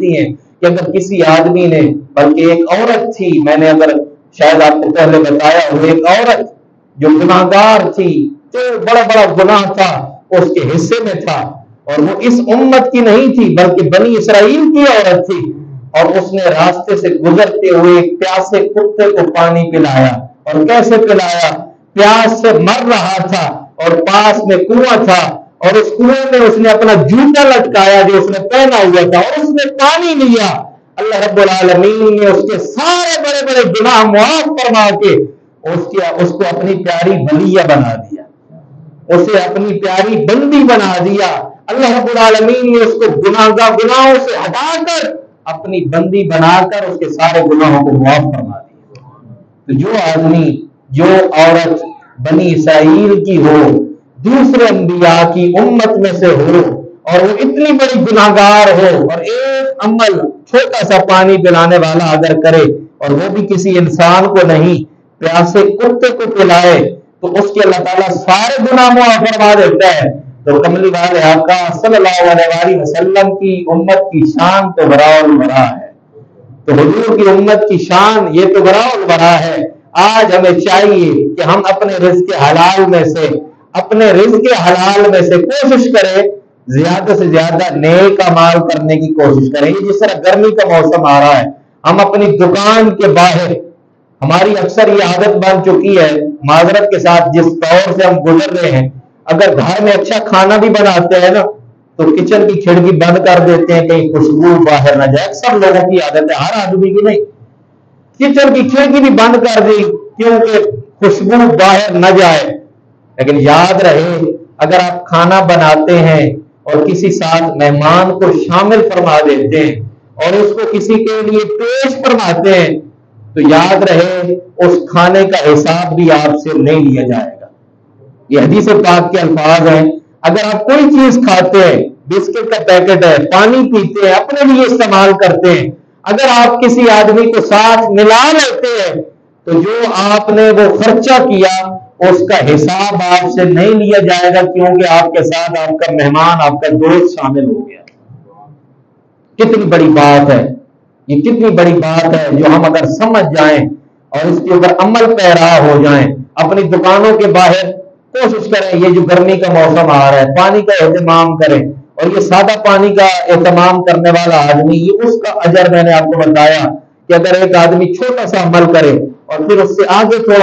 لکھتی ہیں کہ اگر کسی آدمی نے، بلکہ ایک عورت تھی، میں نے اگر شاید آپ کو پہلے بتایا ہو، ایک عورت جو گناہگار تھی، جو بڑا بڑا گناہ تھا اس کے حصے میں تھا، اور وہ اس امت کی نہیں تھی بلکہ بنی اسرائیل کی عورت تھی، اور اس نے راستے سے گزرتے ہوئے ایک پیاسے کتے کو پانی پلایا. اور کیسے پلایا؟ پیاس سے مر رہا تھا اور پاس میں کنواں تھا، اور اس کنویں میں اس نے اپنا جوتا لٹکایا جو اس نے پہنا ہوا تھا، اور اس نے پانی لیا. اللہ رب العالمین نے اس کے سارے بڑے بڑے گناہ معاف فرما کے اس کو اپنی پیاری بلیہ بنا دیا، اسے اپنی پیاری بندی بنا دیا. اللہ رب العالمین نے اس کو گناہوں سے ہٹا کر اپنی بندی بنا کر اس کے سارے گناہوں کو معاف فرما دیا. تو جو آدمی، جو عورت بنی اسرائیل کی ہو، دوسرے انبیاء کی امت میں سے ہو، اور وہ اتنی بڑی گناہگار ہو، اور ایک عمل چھوٹا سا پانی پلانے والا اگر کرے، اور وہ بھی کسی انسان کو نہیں، پیاسے کتے کو پلائے، تو اس کے اللہ تعالیٰ سارے گناہ معاف فرما دیتا ہے. تو کملی والے آقا صلی اللہ علیہ وسلم کی امت کی شان تو برا البرا ہے. تو حضور کی امت کی شان یہ تو برا البرا ہے. آج ہمیں چاہیے کہ ہم اپنے رزق حلال میں سے کوشش کریں، زیادہ سے زیادہ نیک اعمال کرنے کی کوشش کریں. جس طرح گرمی کا موسم آ رہا ہے، ہم اپنی دکان کے باہر، ہماری اکثر یہ عادت بن چکی ہے، معذرت کے ساتھ جس دور سے ہم گزر رہے ہیں، اگر گھر میں اچھا کھانا بھی بناتے ہیں نا تو کچن کی کھڑکی بند کر دیتے ہیں کہیں خوشبو باہر نہ جائے. اکثر لوگوں کی عادت ہے، ہر آدمی کی نہیں. کچن کی کھڑکی بھی بند کر دی کیونکہ خوشبو باہر نہ جائے. لیکن یاد رہے، اگر آپ کھانا بناتے ہیں اور کسی ساتھ مہمان کو شامل فرما دیتے ہیں اور اس کو کسی کے لیے پیش فرماتے ہیں، تو یاد رہے اس کھانے کا حساب بھی آپ سے نہیں لیا جائے گا. یہ حدیث پاک کے الفاظ ہیں. اگر آپ کوئی چیز کھاتے ہیں، بسکٹ کا پیکٹ ہے، پانی پیتے ہیں، اپنے لیے استعمال کرتے ہیں، اگر آپ کسی آدمی کو ساتھ ملا لیتے ہیں تو جو آپ نے وہ خرچہ کیا اس کا حساب آپ سے نہیں لیا جائے گا، کیونکہ آپ کے ساتھ آپ کا مہمان، آپ کا دوست شامل ہو گیا. کتنی بڑی بات ہے یہ، کتنی بڑی بات ہے جو ہم اگر سمجھ جائیں اور اس کے اوپر عمل پیرا ہو جائیں. اپنی دکانوں کے باہر کوشش کریں، یہ جو گرمی کا موسم آ رہا ہے، پانی کا اہتمام کریں. اور یہ سادہ پانی کا اہتمام کرنے والا آدمی، یہ اس کا اجر میں نے آپ کو بتایا کہ اگر ایک آدمی چھوٹا سا عمل کرے اور پھر اس سے آگے تھوڑا